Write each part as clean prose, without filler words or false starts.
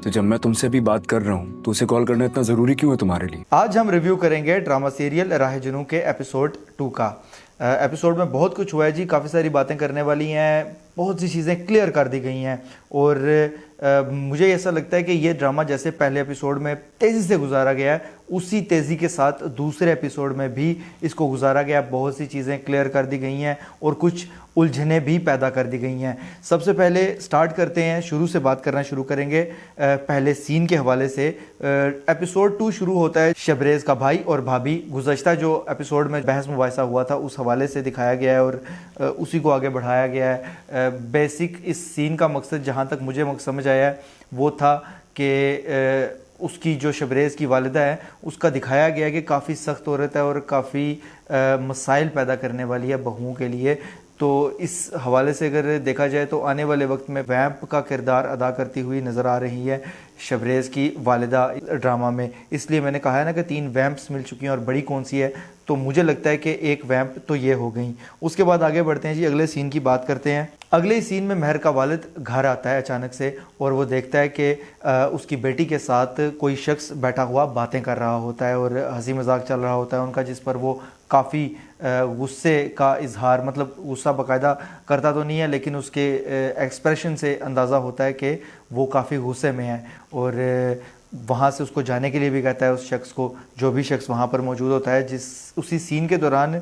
तो जब मैं तुमसे अभी बात कर रहा हूँ तो उसे कॉल करना इतना ज़रूरी क्यों है तुम्हारे लिए? आज हम रिव्यू करेंगे ड्रामा सीरियल राह जुनूं के एपिसोड 2 का। एपिसोड में बहुत कुछ हुआ है जी, काफ़ी सारी बातें करने वाली हैं, बहुत सी चीज़ें क्लियर कर दी गई हैं और मुझे ऐसा लगता है कि ये ड्रामा जैसे पहले एपिसोड में तेज़ी से गुजारा गया है, उसी तेज़ी के साथ दूसरे एपिसोड में भी इसको गुजारा गया। बहुत सी चीज़ें क्लियर कर दी गई हैं और कुछ उलझने भी पैदा कर दी गई हैं। सबसे पहले स्टार्ट करते हैं, शुरू से बात करना शुरू करेंगे पहले सीन के हवाले से। एपिसोड 2 शुरू होता है शबरेज़ का भाई और भाभी। गुज़श्ता जो एपिसोड में बहस मुबाहिसा हुआ था उस हवाले से दिखाया गया है और उसी को आगे बढ़ाया गया है। बेसिक इस सीन का मकसद, जहाँ तक मुझे समझ आया है, वो था कि उसकी जो शबरेज़ की वालिदा है उसका दिखाया गया कि काफ़ी सख्त औरत है और काफ़ी मसाइल पैदा करने वाली है बहुओं के लिए। तो इस हवाले से अगर देखा जाए तो आने वाले वक्त में वैम्प का किरदार अदा करती हुई नज़र आ रही है शबरेज़ की वालिदा ड्रामा में। इसलिए मैंने कहा है ना कि 3 वैम्प्स मिल चुकी हैं और बड़ी कौन सी है, तो मुझे लगता है कि एक वैम्प तो ये हो गई। उसके बाद आगे बढ़ते हैं जी, अगले सीन की बात करते हैं। अगले सीन में महर का वालिद घर आता है अचानक से और वो देखता है कि उसकी बेटी के साथ कोई शख्स बैठा हुआ बातें कर रहा होता है और हंसी मजाक चल रहा होता है उनका, जिस पर वो काफ़ी गुस्से का इजहार, मतलब गुस्सा बाकायदा करता तो नहीं है लेकिन उसके एक्सप्रेशन से अंदाज़ा होता है कि वो काफ़ी गुस्से में है और वहाँ से उसको जाने के लिए भी कहता है उस शख्स को, जो भी शख्स वहाँ पर मौजूद होता है। उसी सीन के दौरान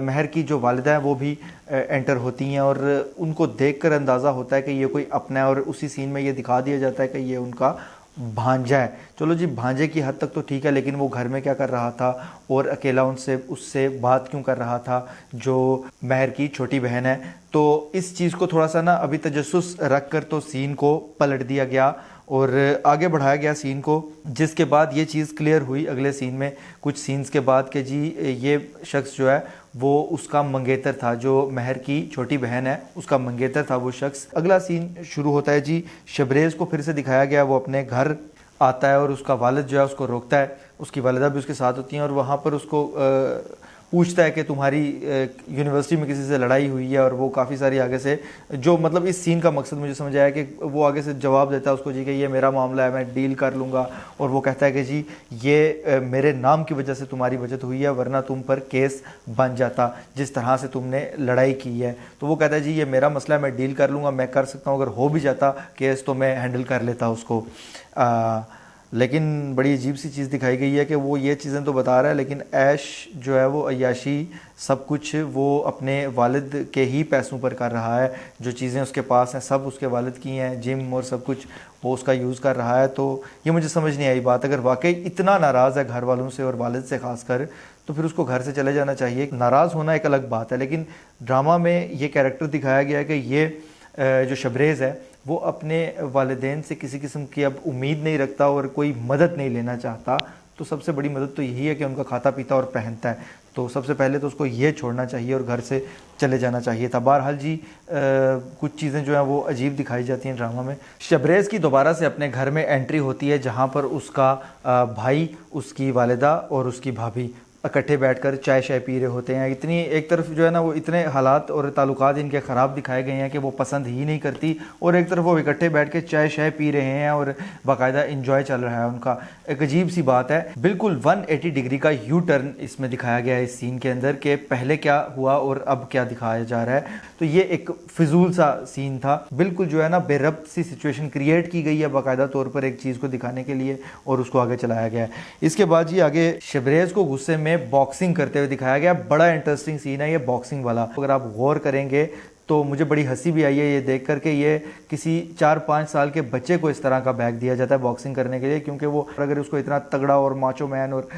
महर की जो वालिदा है वो भी एंटर होती हैं और उनको देखकर अंदाज़ा होता है कि ये कोई अपना है और उसी सीन में ये दिखा दिया जाता है कि ये उनका भांजा है। चलो जी, भांजे की हद तक तो ठीक है, लेकिन वो घर में क्या कर रहा था और अकेला उससे बात क्यों कर रहा था, जो महर की छोटी बहन है। तो इस चीज़ को थोड़ा सा ना अभी तजस्सुस रख कर तो सीन को पलट दिया गया और आगे बढ़ाया गया सीन को, जिसके बाद ये चीज़ क्लियर हुई अगले सीन में, कुछ सीन्स के बाद कि जी ये शख्स जो है वो उसका मंगेतर था, जो महर की छोटी बहन है उसका मंगेतर था वो शख्स। अगला सीन शुरू होता है जी, शबरेज़ को फिर से दिखाया गया, वो अपने घर आता है और उसका वालिद जो है उसको रोकता है, उसकी वालिदा भी उसके साथ होती हैं और वहाँ पर उसको पूछता है कि तुम्हारी यूनिवर्सिटी में किसी से लड़ाई हुई है, और वो काफ़ी सारी आगे से, जो मतलब इस सीन का मकसद मुझे समझ आया कि वो आगे से जवाब देता है उसको जी कि ये मेरा मामला है, मैं डील कर लूँगा। और वो कहता है कि जी ये मेरे नाम की वजह से तुम्हारी बचत हुई है, वरना तुम पर केस बन जाता जिस तरह से तुमने लड़ाई की है। तो वो कहता है जी ये मेरा मसला है, मैं डील कर लूँगा, मैं कर सकता हूँ, अगर हो भी जाता केस तो मैं हैंडल कर लेता उसको। लेकिन बड़ी अजीब सी चीज़ दिखाई गई है कि वो ये चीज़ें तो बता रहा है लेकिन ऐश जो है वो अय्याशी सब कुछ वो अपने वालिद के ही पैसों पर कर रहा है। जो चीज़ें उसके पास हैं सब उसके वालिद की हैं, जिम और सब कुछ वो उसका यूज़ कर रहा है। तो ये मुझे समझ नहीं आई बात, अगर वाकई इतना नाराज़ है घर वालों से और वालिद से ख़ासकर, तो फिर उसको घर से चले जाना चाहिए। नाराज़ होना एक अलग बात है, लेकिन ड्रामा में ये कैरेक्टर दिखाया गया है कि ये जो शबरेज़ है वो अपने वालिदैन से किसी किस्म की अब उम्मीद नहीं रखता और कोई मदद नहीं लेना चाहता। तो सबसे बड़ी मदद तो यही है कि उनका खाता पीता और पहनता है। तो सबसे पहले तो उसको ये छोड़ना चाहिए और घर से चले जाना चाहिए था। बहरहाल जी कुछ चीज़ें जो हैं वो अजीब दिखाई जाती हैं ड्रामा में। शबरेज़ की दोबारा से अपने घर में एंट्री होती है, जहाँ पर उसका भाई, उसकी वालिदा और उसकी भाभी इकट्ठे बैठकर चाय शाय पी रहे होते हैं। इतनी एक तरफ जो है ना वो इतने हालात और ताल्लुकात इनके ख़राब दिखाए गए हैं कि वो पसंद ही नहीं करती, और एक तरफ वो इकट्ठे बैठ के चाय शाय पी रहे हैं और बाकायदा इंजॉय चल रहा है उनका। एक अजीब सी बात है, बिल्कुल 180 डिग्री का यू टर्न इसमें दिखाया गया है इस सीन के अंदर कि पहले क्या हुआ और अब क्या दिखाया जा रहा है। तो ये एक फिजूल सा सीन था, बिल्कुल जो है ना बेरब्त सी सिचुएशन क्रिएट की गई है बाकायदा तौर पर एक चीज़ को दिखाने के लिए और उसको आगे चलाया गया है। इसके बाद जी आगे शबरेज़ को गुस्से में बॉक्सिंग करते हुए दिखाया गया। बड़ा इंटरेस्टिंग सीन है ये बॉक्सिंग वाला, अगर आप गौर करेंगे तो मुझे बड़ी हंसी भी आई है ये देख कर के ये किसी 4-5 साल के बच्चे को इस तरह का बैग दिया जाता है बॉक्सिंग करने के लिए, क्योंकि वो अगर उसको इतना तगड़ा और माचो मैन और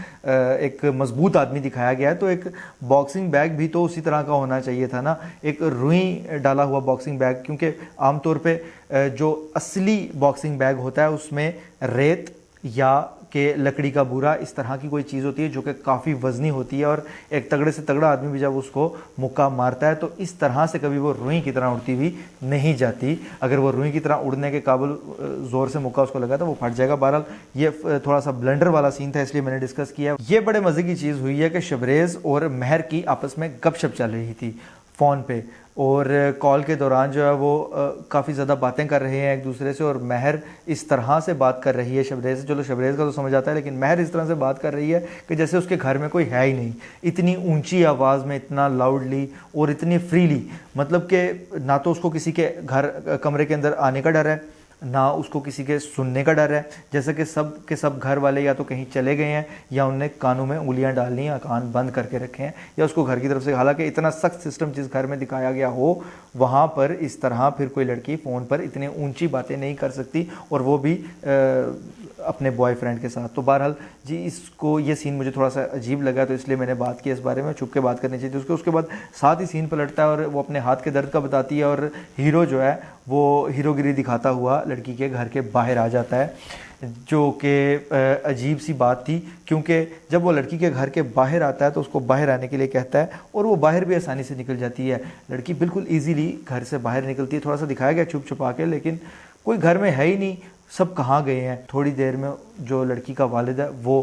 एक मजबूत आदमी दिखाया गया है तो एक बॉक्सिंग बैग भी तो उसी तरह का होना चाहिए था ना, एक रुई डाला हुआ बॉक्सिंग बैग। क्योंकि आमतौर पर जो असली बॉक्सिंग बैग होता है उसमें रेत या कि लकड़ी का बूरा इस तरह की कोई चीज़ होती है जो कि काफ़ी वज़नी होती है, और एक तगड़े से तगड़ा आदमी भी जब उसको मुक्का मारता है तो इस तरह से कभी वो रुई की तरह उड़ती हुई नहीं जाती। अगर वो रुई की तरह उड़ने के काबिल ज़ोर से मुक्का उसको लगा तो वो फट जाएगा। बहरहाल ये थोड़ा सा ब्लेंडर वाला सीन था इसलिए मैंने डिस्कस किया। ये बड़े मज़े की चीज़ हुई है कि शबरेज़ और महर की आपस में गपशप चल रही थी फ़ोन पे। और कॉल के दौरान जो है वो काफ़ी ज़्यादा बातें कर रहे हैं एक दूसरे से, और महर इस तरह से बात कर रही है शबरेज़ से, चलो शबरेज़ का तो समझ आता है, लेकिन महर इस तरह से बात कर रही है कि जैसे उसके घर में कोई है ही नहीं। इतनी ऊंची आवाज़ में, इतना लाउडली और इतनी फ्रीली, मतलब कि ना तो उसको किसी के घर कमरे के अंदर आने का डर है, ना उसको किसी के सुनने का डर है, जैसे कि सब के सब घर वाले या तो कहीं चले गए हैं या उनने कानों में उंगलियां डालनी या कान बंद करके रखे हैं या उसको घर की तरफ से, हालांकि इतना सख्त सिस्टम जिस घर में दिखाया गया हो वहाँ पर इस तरह फिर कोई लड़की फ़ोन पर इतनी ऊंची बातें नहीं कर सकती, और वो भी अपने बॉयफ्रेंड के साथ। तो बहरहाल जी, इसको ये सीन मुझे थोड़ा सा अजीब लगा, तो इसलिए मैंने बात की इस बारे में, छुप के बात करनी चाहिए थी। उसके बाद साथ ही सीन पलटता है और वो अपने हाथ के दर्द का बताती है, और हीरो जो है वो हीरोगिरी दिखाता हुआ लड़की के घर के बाहर आ जाता है, जो कि अजीब सी बात थी, क्योंकि जब वो लड़की के घर के बाहर आता है तो उसको बाहर आने के लिए कहता है, और वो बाहर भी आसानी से निकल जाती है। लड़की बिल्कुल ईजीली घर से बाहर निकलती है, थोड़ा सा दिखाया गया छुप छुपा के, लेकिन कोई घर में है ही नहीं, सब कहाँ गए हैं। थोड़ी देर में जो लड़की का वालिद है वो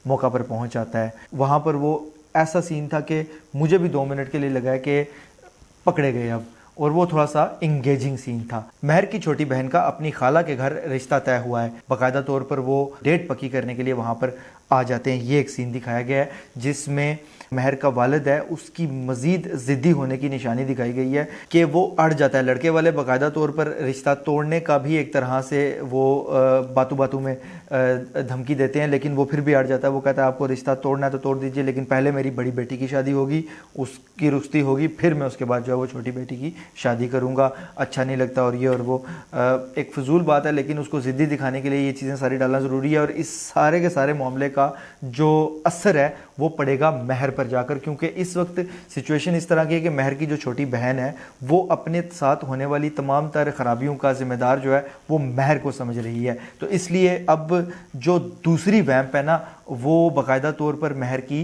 मौका पर पहुँच जाता है। वहाँ पर वो ऐसा सीन था कि मुझे भी 2 मिनट के लिए लगा है कि पकड़े गए अब, और वो थोड़ा सा इंगेजिंग सीन था। महर की छोटी बहन का अपनी खाला के घर रिश्ता तय हुआ है, बाकायदा तौर पर वो डेट पक्की करने के लिए वहाँ पर आ जाते हैं। ये एक सीन दिखाया गया है जिसमें महर का वालिद है, उसकी मज़ीद ज़िद्दी होने की निशानी दिखाई गई है कि वो अड़ जाता है। लड़के वाले बाकायदा तौर पर रिश्ता तोड़ने का भी एक तरह से वो बातों बातों में धमकी देते हैं, लेकिन वो फिर भी अड़ जाता है। वो कहता है आपको रिश्ता तोड़ना है तो तोड़ दीजिए, लेकिन पहले मेरी बड़ी बेटी की शादी होगी, उसकी रुश्ती होगी, फिर मैं उसके बाद जो है वो छोटी बेटी की शादी करूँगा, अच्छा नहीं लगता। और ये और वो एक फजूल बात है, लेकिन उसको ज़िद्दी दिखाने के लिए ये चीज़ें सारी डालना ज़रूरी है। और इस सारे के सारे मामले का जो असर है वो पड़ेगा महर पर जाकर, क्योंकि इस वक्त सिचुएशन इस तरह की है कि महर की जो छोटी बहन है वो अपने साथ होने वाली तमाम तर खराबियों का जिम्मेदार जो है वो महर को समझ रही है। तो इसलिए अब जो दूसरी वैम्प है ना, वो बाकायदा तौर पर महर की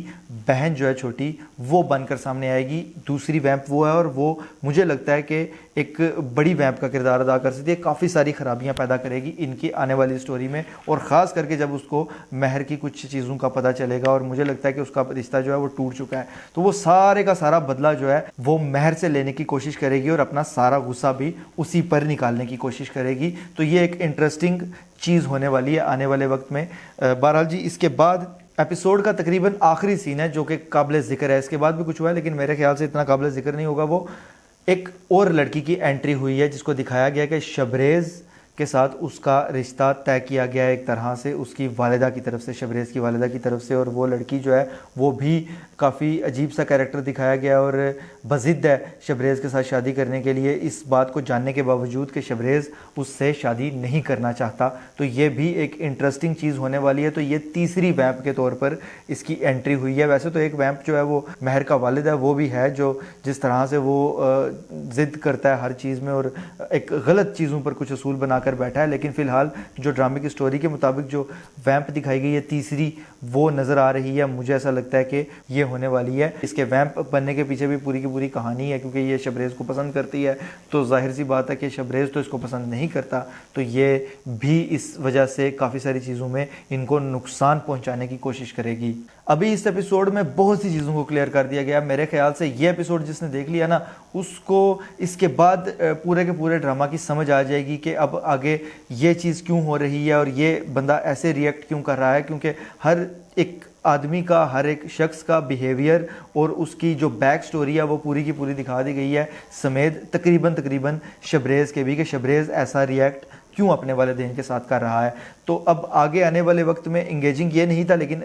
बहन जो है छोटी, वो बनकर सामने आएगी। दूसरी वैम्प वो है, और वो मुझे लगता है कि एक बड़ी वैम्प का किरदार अदा कर सकती है, काफ़ी सारी खराबियां पैदा करेगी इनकी आने वाली स्टोरी में, और ख़ास करके जब उसको महर की कुछ चीज़ों का पता चलेगा और मुझे लगता है कि उसका रिश्ता जो है वो टूट चुका है, तो वो सारे का सारा बदला जो है वो महर से लेने की कोशिश करेगी और अपना सारा गुस्सा भी उसी पर निकालने की कोशिश करेगी। तो ये एक इंटरेस्टिंग चीज़ होने वाली है आने वाले वक्त में। बहरहाल जी, इसके बाद एपिसोड का तकरीबन आखिरी सीन है जो कि काबिल ज़िक्र है। इसके बाद भी कुछ हुआ है, लेकिन मेरे ख्याल से इतना काबिल ज़िक्र नहीं होगा। वो एक और लड़की की एंट्री हुई है जिसको दिखाया गया कि शबरेज़ के साथ उसका रिश्ता तय किया गया है एक तरह से उसकी वालिदा की तरफ से, शबरेज़ की वालिदा की तरफ से। और वो लड़की जो है वो भी काफ़ी अजीब सा कैरेक्टर दिखाया गया और बज़िद्द है शबरेज़ के साथ शादी करने के लिए, इस बात को जानने के बावजूद कि शबरेज़ उससे शादी नहीं करना चाहता। तो ये भी एक इंटरेस्टिंग चीज़ होने वाली है। तो ये तीसरी वैम्प के तौर पर इसकी एंट्री हुई है। वैसे तो एक वैम्प जो है वो महर का वालिद है, वो भी है जो जिस तरह से वो ज़िद करता है हर चीज़ में और एक गलत चीज़ों पर कुछ असूल बनाकर बैठा है। लेकिन फ़िलहाल जो ड्रामे की स्टोरी के मुताबिक जो वैम्प दिखाई गई है तीसरी, वो नज़र आ रही है। मुझे ऐसा लगता है कि ये होने वाली है। इसके वैम्प बनने के पीछे भी पूरी की पूरी कहानी है, क्योंकि ये शबरेज़ को पसंद करती है। तो जाहिर सी बात है कि शबरेज़ तो इसको पसंद नहीं करता, तो ये भी इस वजह से काफ़ी सारी चीज़ों में इनको नुकसान पहुंचाने की कोशिश करेगी। अभी इस एपिसोड में बहुत सी चीज़ों को क्लियर कर दिया गया। मेरे ख्याल से ये एपिसोड जिसने देख लिया ना, उसको इसके बाद पूरे के पूरे ड्रामा की समझ आ जाएगी कि अब आगे ये चीज़ क्यों हो रही है और ये बंदा ऐसे रिएक्ट क्यों कर रहा है। क्योंकि हर एक आदमी का, हर एक शख्स का बिहेवियर और उसकी जो बैक स्टोरी है वो पूरी की पूरी दिखा दी गई है, समेत तकरीबन शबरेज़ के भी, कि शबरेज़ ऐसा रिएक्ट क्यों अपने वालिदैन के साथ कर रहा है। तो अब आगे आने वाले वक्त में इंगेजिंग ये नहीं था, लेकिन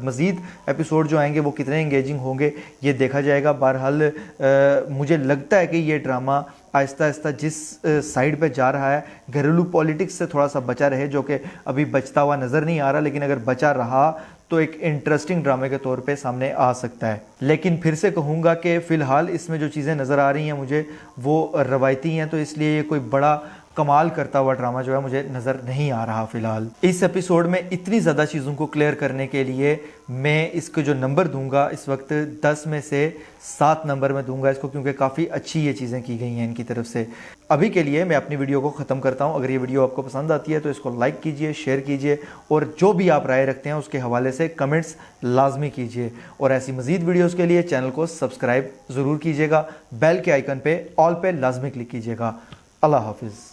मज़ीद एपिसोड जो आएंगे वो कितने इंगेजिंग होंगे ये देखा जाएगा। बहरहाल मुझे लगता है कि ये ड्रामा आहिस्ता आहिस्ता जिस साइड पे जा रहा है, घरेलू पॉलिटिक्स से थोड़ा सा बचा रहे, जो कि अभी बचता हुआ नज़र नहीं आ रहा, लेकिन अगर बचा रहा तो एक इंटरेस्टिंग ड्रामे के तौर पे सामने आ सकता है। लेकिन फिर से कहूँगा कि फ़िलहाल इसमें जो चीज़ें नज़र आ रही हैं मुझे वो रवायती हैं, तो इसलिए ये कोई बड़ा कमाल करता हुआ ड्रामा जो है मुझे नज़र नहीं आ रहा फ़िलहाल। इस एपिसोड में इतनी ज़्यादा चीज़ों को क्लियर करने के लिए मैं इसको जो नंबर दूंगा इस वक्त 10 में से 7 नंबर में दूंगा इसको, क्योंकि काफ़ी अच्छी ये चीज़ें की गई हैं इनकी तरफ से। अभी के लिए मैं अपनी वीडियो को ख़त्म करता हूँ। अगर ये वीडियो आपको पसंद आती है तो इसको लाइक कीजिए, शेयर कीजिए और जो भी आप राय रखते हैं उसके हवाले से कमेंट्स लाजमी कीजिए। और ऐसी मज़ीद वीडियोज़ के लिए चैनल को सब्सक्राइब ज़रूर कीजिएगा, बेल के आइकन पे ऑल पे लाजमी क्लिक कीजिएगा। अल्लाह हाफिज़।